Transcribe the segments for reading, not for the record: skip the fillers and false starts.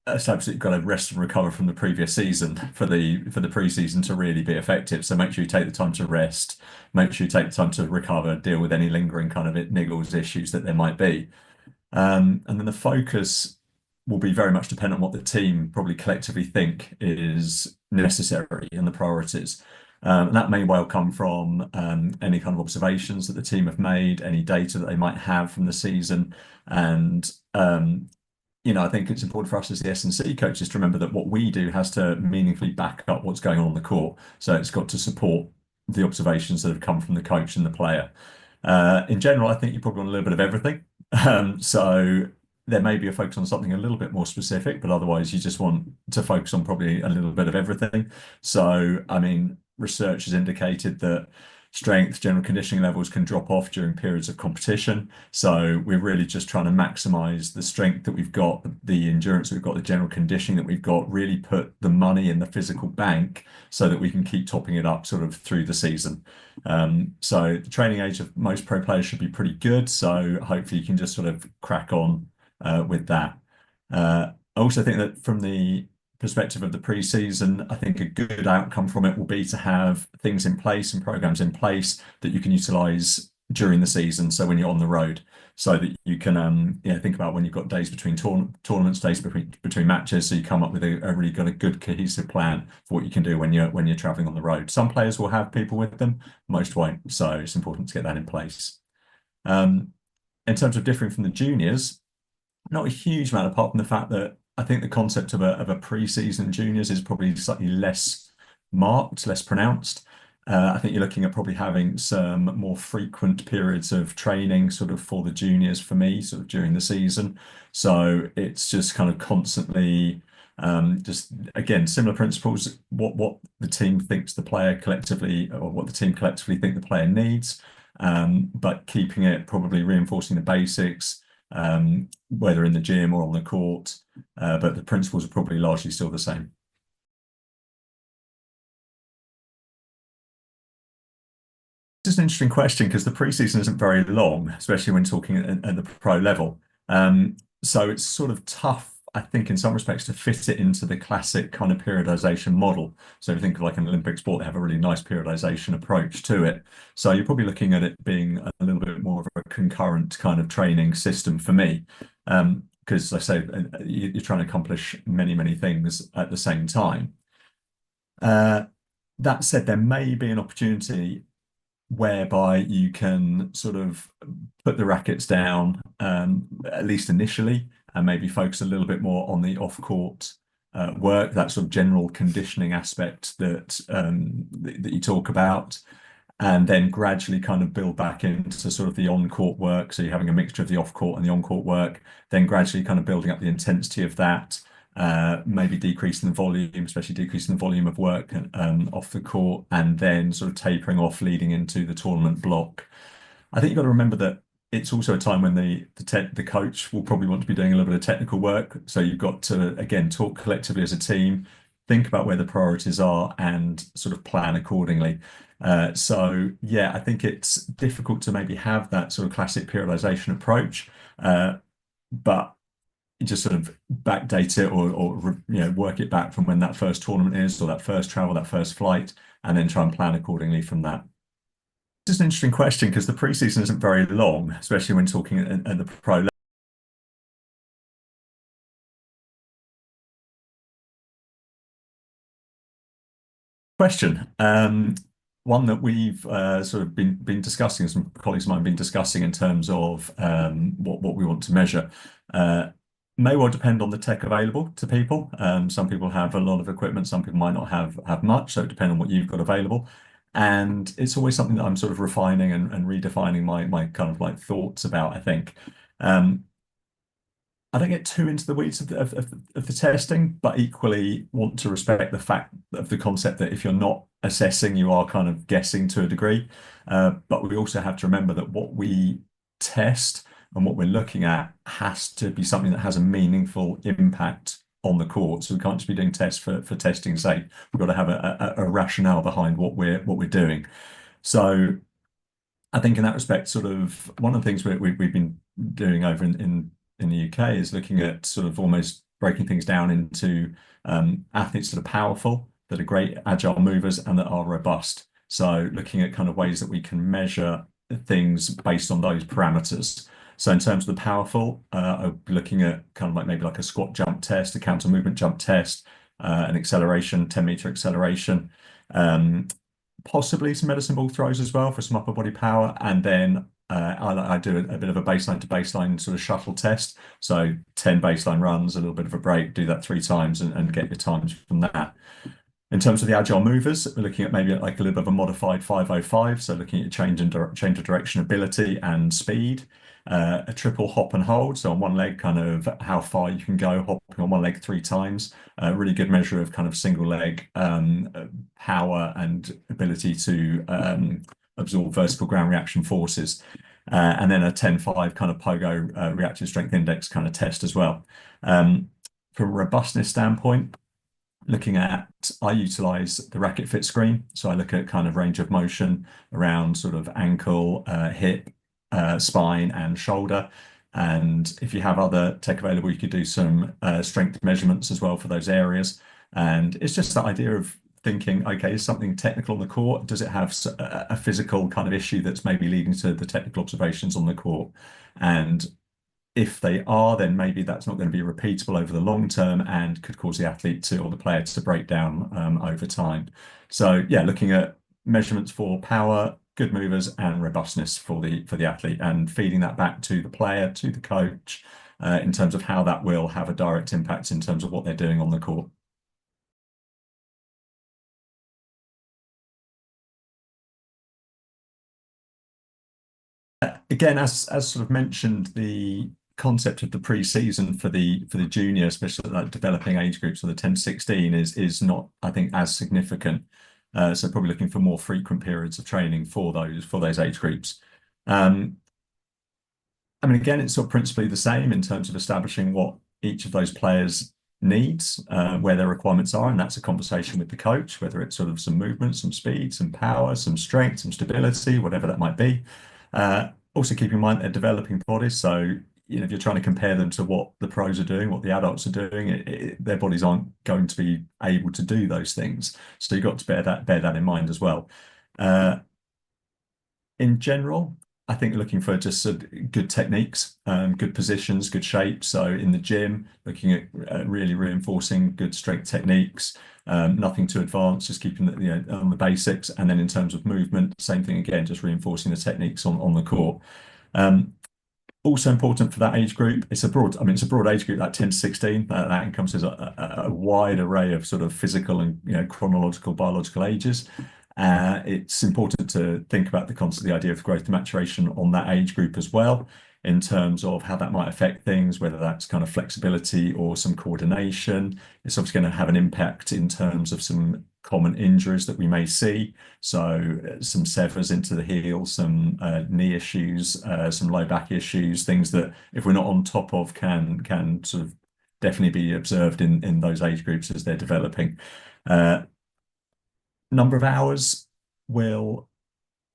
it's absolutely got to rest and recover from the previous season for the preseason to really be effective. So make sure you take the time to rest, make sure you take the time to recover, deal with any lingering kind of niggles issues that there might be. And then the focus will be very much dependent on what the team probably collectively think is necessary and the priorities. And that may well come from any kind of observations that the team have made, any data that they might have from the season. And I think it's important for us as the S&C coaches to remember that what we do has to meaningfully back up what's going on the court. So it's got to support the observations that have come from the coach and the player. In general, I think you probably want a little bit of everything. So there may be a focus on something a little bit more specific, but otherwise you just want to focus on probably a little bit of everything. So, I mean, research has indicated that strength, general conditioning levels can drop off during periods of competition. So we're really just trying to maximize the strength that we've got, the endurance that we've got, the general conditioning that we've got, really put the money in the physical bank so that we can keep topping it up sort of through the season. So the training age of most pro players should be pretty good. So hopefully you can just sort of crack on with that. I also think that from the perspective of the pre-season, I think a good outcome from it will be to have things in place and programs in place that you can utilize during the season. So when you're on the road, so that you can think about when you've got days between tournaments, days between matches, so you come up with a really good cohesive plan for what you can do when you're traveling on the road. Some players will have people with them, most won't. So it's important to get that in place. In terms of differing from the juniors, not a huge amount apart from the fact that I think the concept of a pre-season juniors is probably slightly less marked, less pronounced. I think you're looking at probably having some more frequent periods of training sort of for the juniors for me, sort of during the season. So it's just kind of constantly just again, similar principles, what the team thinks the player collectively or what the team collectively think the player needs, but keeping it probably reinforcing the basics, whether in the gym or on the court, but the principles are probably largely still the same. It's an interesting question because the preseason isn't very long, especially when talking at the pro level. So it's sort of tough, I think, in some respects, to fit it into the classic kind of periodization model. So if you think of like an Olympic sport, they have a really nice periodization approach to it. So you're probably looking at it being a little bit more of a concurrent kind of training system for me. Because I say you're trying to accomplish many things at the same time. That said, there may be an opportunity whereby you can sort of put the rackets down, at least initially, and maybe focus a little bit more on the off-court work, that sort of general conditioning aspect that you talk about, and then gradually kind of build back into sort of the on-court work. So you're having a mixture of the off-court and the on-court work, then gradually kind of building up the intensity of that, maybe decreasing the volume, especially decreasing the volume of work off the court, and then sort of tapering off leading into the tournament block. I think you've got to remember that it's also a time when the coach will probably want to be doing a little bit of technical work. So you've got to, again, talk collectively as a team, think about where the priorities are and sort of plan accordingly. So yeah, I think it's difficult to maybe have that sort of classic periodization approach, but you just sort of backdate it or work it back from when that first tournament is or that first travel, that first flight, and then try and plan accordingly from that. It's just an interesting question because the preseason isn't very long, especially when talking at the pro level. Question. One that we've sort of been discussing, some colleagues of mine have been discussing in terms of what we want to measure. May well depend on the tech available to people. Some people have a lot of equipment, some people might not have much, so it depends on what you've got available. And it's always something that I'm sort of refining and redefining my kind of like thoughts about, I think. I don't get too into the weeds of the testing, but equally want to respect the fact of the concept that if you're not assessing, you are kind of guessing to a degree. But we also have to remember that what we test and what we're looking at has to be something that has a meaningful impact on the court. So we can't just be doing tests for testing's sake. We've got to have a rationale behind what we're doing. So I think in that respect, sort of one of the things we've been doing over in the UK is looking at sort of almost breaking things down into athletes that are powerful, that are great agile movers, and that are robust. So looking at kind of ways that we can measure things based on those parameters. So in terms of the powerful, I'll be looking at kind of like maybe like a squat jump test, a counter movement jump test, an acceleration, 10-meter acceleration, possibly some medicine ball throws as well for some upper body power. And then I do a bit of a baseline to baseline sort of shuttle test. So 10 baseline runs, a little bit of a break, do that 3 times and get your times from that. In terms of the agile movers, we're looking at maybe like a little bit of a modified 505. So looking at change of direction ability and speed. A triple hop and hold. So on one leg, kind of how far you can go, hopping on one leg 3 times. A really good measure of kind of single leg power and ability to absorb vertical ground reaction forces. And then a 10-5 kind of pogo reactive strength index kind of test as well. From a robustness standpoint, looking at, I utilize the racket fit screen. So I look at kind of range of motion around sort of ankle, hip, spine and shoulder. And if you have other tech available, you could do some strength measurements as well for those areas. And it's just that idea of thinking, okay, is something technical on the court? Does it have a physical kind of issue that's maybe leading to the technical observations on the court? And if they are, then maybe that's not going to be repeatable over the long term and could cause the athlete to or the player to break down over time. So yeah, looking at measurements for power, good movers, and robustness for the athlete, and feeding that back to the player, to the coach, in terms of how that will have a direct impact in terms of what they're doing on the court. Again, as sort of mentioned, the concept of the pre-season for the junior, especially like developing age groups of the 10 to 16 is not, I think, as significant. So probably looking for more frequent periods of training for those age groups. I mean, again, it's sort of principally the same in terms of establishing what each of those players needs, where their requirements are, and that's a conversation with the coach, whether it's sort of some movement, some speed, some power, some strength, some stability, whatever that might be. Also keep in mind they're developing bodies, so if you're trying to compare them to what the pros are doing, what the adults are doing, their bodies aren't going to be able to do those things. So you've got to bear that in mind as well. In general, I think looking for just good techniques, good positions, good shapes. So in the gym, looking at really reinforcing good strength techniques, nothing too advanced, just keeping on the basics. And then in terms of movement, same thing again, just reinforcing the techniques on the court. Also important for that age group, it's a broad age group, that 10 to 16, that encompasses a wide array of sort of physical and chronological, biological ages. It's important to think about the idea of growth and maturation on that age group as well, in terms of how that might affect things, whether that's kind of flexibility or some coordination. It's obviously going to have an impact in terms of some common injuries that we may see. So some severs into the heel, some knee issues, some low back issues, things that if we're not on top of can sort of definitely be observed in those age groups as they're developing. Number of hours will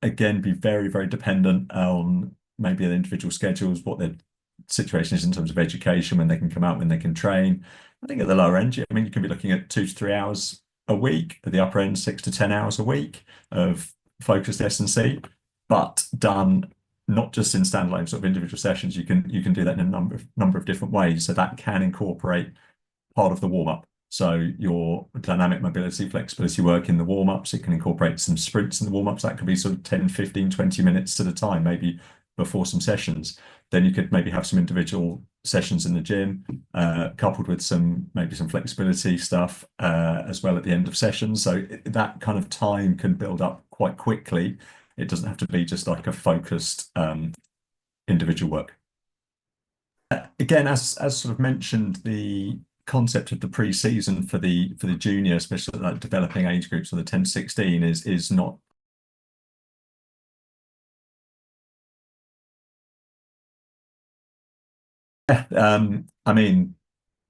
again be very, very dependent on maybe their individual schedules, what their situation is in terms of education, when they can come out, when they can train. I think at the lower end, I mean, you can be looking at 2 to 3 hours a week. At the upper end, 6 to 10 hours a week of focused S&C, but done not just in standalone sort of individual sessions. You can do that in a number of different ways. So that can incorporate part of the warm-up. So your dynamic mobility, flexibility work in the warm-ups, it can incorporate some sprints in the warm-ups. That could be sort of 10, 15, 20 minutes at a time, maybe before some sessions. Then you could maybe have some individual sessions in the gym, coupled with maybe some flexibility stuff as well at the end of sessions. So that kind of time can build up quite quickly. It doesn't have to be just like a focused individual work. Again, as sort of mentioned, the concept of the pre-season for the junior, especially like developing age groups of the 10 to 16 is not. I mean,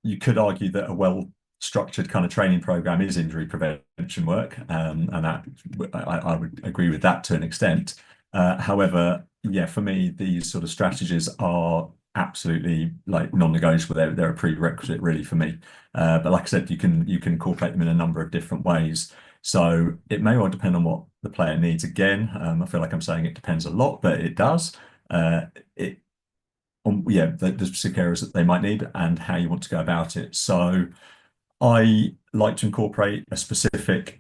you could argue that a well-structured kind of training program is injury prevention work, and that I would agree with that to an extent. However, yeah, for me, these sort of strategies are absolutely like non-negotiable. They're a prerequisite really for me. But like I said, you can incorporate them in a number of different ways. So it may well depend on what the player needs. Again, I feel like I'm saying it depends a lot, but it does. It yeah, the specific areas that they might need and how you want to go about it. So I like to incorporate a specific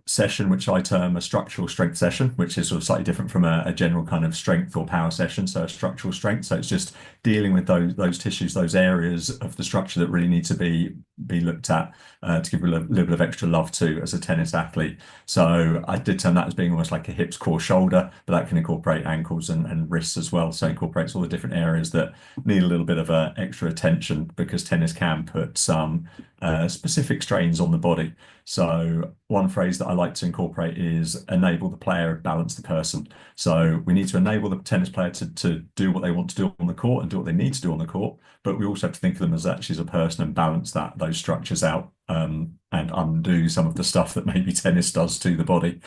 session, which I term a structural strength session, which is sort of slightly different from a general kind of strength or power session. So a structural strength. So it's just dealing with those tissues, those areas of the structure that really need to be looked at to give a little bit of extra love to as a tennis athlete. So I did term that as being almost like a hips, core, shoulder, but that can incorporate ankles and wrists as well. So it incorporates all the different areas that need a little bit of extra attention because tennis can put some specific strains on the body. So one phrase that I like to incorporate is enable the player, balance the person. So we need to enable the tennis player to do what they want to do on the court and do what they need to do on the court, but we also have to think of them as actually as a person and balance those structures out and undo some of the stuff that maybe tennis does to the body.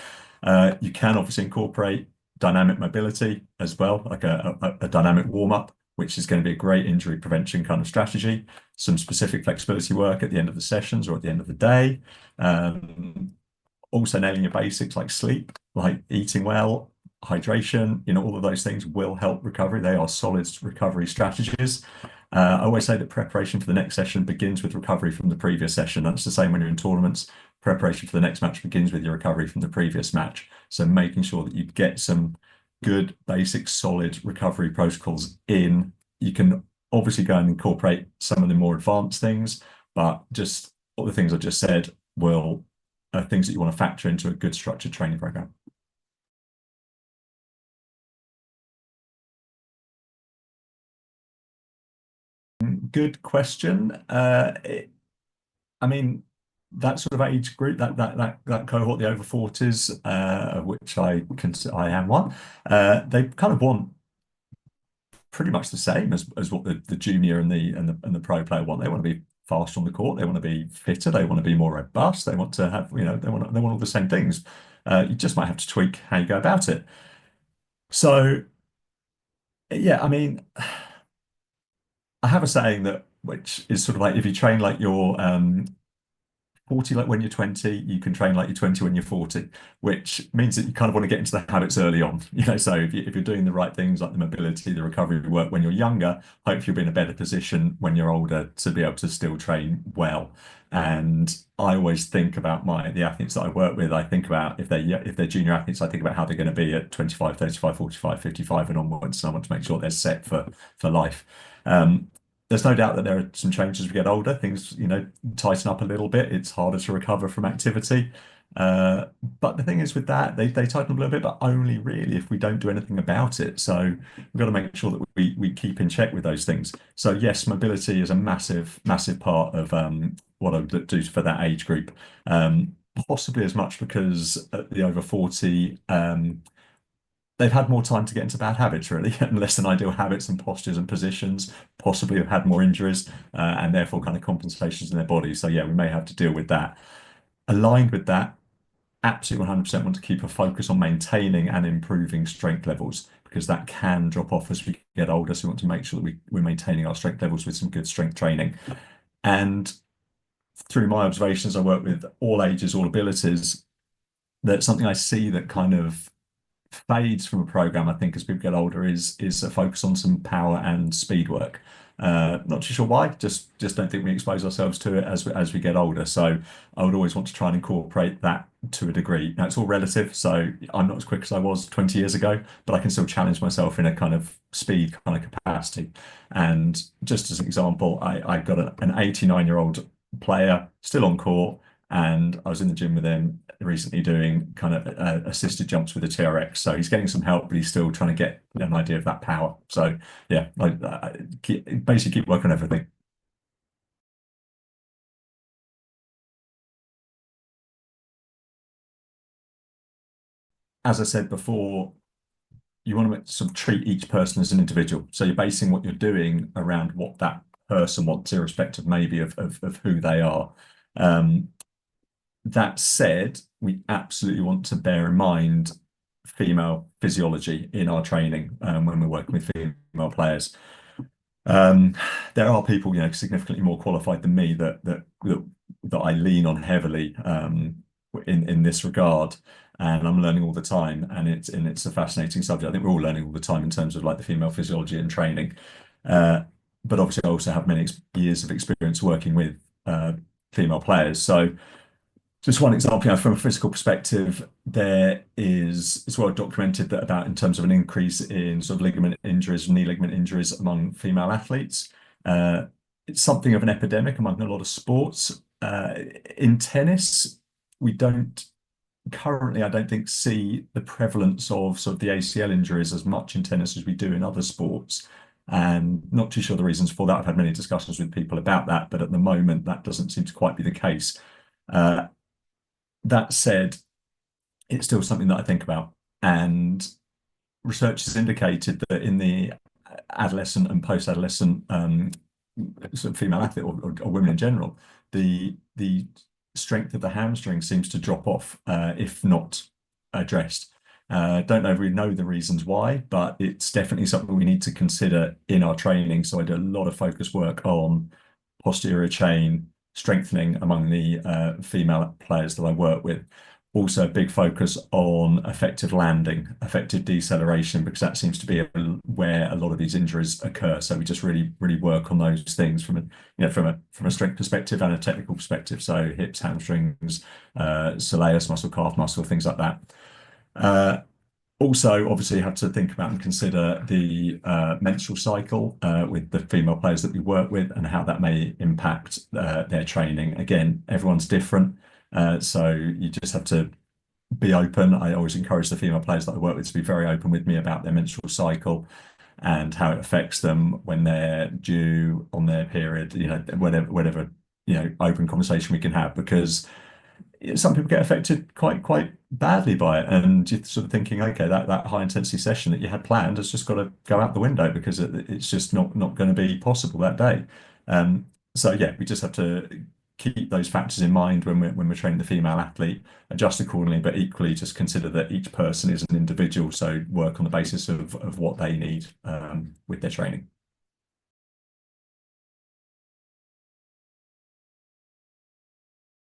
You can obviously incorporate dynamic mobility as well, like a dynamic warm-up, which is going to be a great injury prevention kind of strategy. Some specific flexibility work at the end of the sessions or at the end of the day. Also nailing your basics like sleep, like eating well, hydration, all of those things will help recovery. They are solid recovery strategies. I always say that preparation for the next session begins with recovery from the previous session. That's the same when you're in tournaments. Preparation for the next match begins with your recovery from the previous match. So making sure that you get some good, basic, solid recovery protocols in. You can obviously go and incorporate some of the more advanced things, but just all the things I just said will are things that you want to factor into a good structured training program. Good question. I mean, that sort of age group, that cohort, the over 40s, of which I am one, they kind of want pretty much the same as what the junior and the pro player want. They want to be faster on the court. They want to be fitter. They want to be more robust. They want to have, they want all the same things. You just might have to tweak how you go about it. So yeah, I mean, I have a saying that which is sort of like if you train like you're 40 like when you're 20, you can train like you're 20 when you're 40, which means that you kind of want to get into the habits early on. So if you're doing the right things like the mobility, the recovery work when you're younger, hopefully you'll be in a better position when you're older to be able to still train well. And I always think about the athletes that I work with. I think about if they're junior athletes, I think about how they're going to be at 25, 35, 45, 55 and onwards. And I want to make sure they're set for life. There's no doubt that there are some changes as we get older. Things, tighten up a little bit. It's harder to recover from activity. But the thing is with that, they tighten up a little bit, but only really if we don't do anything about it. So we've got to make sure that we keep in check with those things. So yes, mobility is a massive, massive part of what I would do for that age group. Possibly as much because at the over 40, they've had more time to get into bad habits, really, and less than ideal habits and postures and positions, possibly have had more injuries and therefore kind of compensations in their bodies. So, yeah, we may have to deal with that. Aligned with that, absolutely 100% want to keep a focus on maintaining and improving strength levels because that can drop off as we get older. So, we want to make sure that we're maintaining our strength levels with some good strength training. And through my observations, I work with all ages, all abilities. That's something I see that kind of fades from a program, I think, as people get older, is a focus on some power and speed work. Not too sure why, just don't think we expose ourselves to it as we get older. So I would always want to try and incorporate that to a degree. Now it's all relative, so I'm not as quick as I was 20 years ago, but I can still challenge myself in a kind of speed kind of capacity. And just as an example, I got an 89-year-old player still on court, and I was in the gym with him recently doing kind of assisted jumps with a TRX. So he's getting some help, but he's still trying to get an idea of that power. So yeah, basically keep working on everything. As I said before, you want to sort of treat each person as an individual. So you're basing what you're doing around what that person wants, irrespective maybe of who they are. That said, we absolutely want to bear in mind female physiology in our training when we're working with female players. Um, there are people, significantly more qualified than me that I lean on heavily in this regard, and I'm learning all the time, and it's a fascinating subject. I think we're all learning all the time in terms of like the female physiology and training. Uh, but obviously, I also have many years of experience working with female players, so. Just one example, from a physical perspective, there is it's well documented that about in terms of an increase in sort of ligament injuries, knee ligament injuries among female athletes. Uh, it's something of an epidemic among a lot of sports. In tennis, we don't currently, I don't think, see the prevalence of sort of the ACL injuries as much in tennis as we do in other sports. And not too sure the reasons for that. I've had many discussions with people about that, but at the moment, that doesn't seem to quite be the case. Uh, that said, it's still something that I think about. And research has indicated that in the adolescent and post-adolescent sort of female athlete or women in general, the strength of the hamstring seems to drop off if not addressed. Don't know really know the reasons why, but it's definitely something we need to consider in our training. So I do a lot of focus work on posterior chain strengthening among the female players that I work with. Also, a big focus on effective landing, effective deceleration, because that seems to be where a lot of these injuries occur. So we just really work on those things from a strength perspective and a technical perspective. So hips, hamstrings, soleus muscle, calf muscle, things like that. Uh, Also, obviously, you have to think about and consider the menstrual cycle with the female players that we work with and how that may impact their training. Again, everyone's different, so you just have to be open. I always encourage the female players that I work with to be very open with me about their menstrual cycle and how it affects them when they're due on their period. Whatever open conversation we can have, because some people get affected quite badly by it, and you're sort of thinking, okay, that high intensity session that you had planned has just got to go out the window because it's just not going to be possible that day. Um, so yeah, we just have to keep those factors in mind when we're training the female athlete, adjust accordingly, but equally just consider that each person is an individual, so work on the basis of what they need with their training.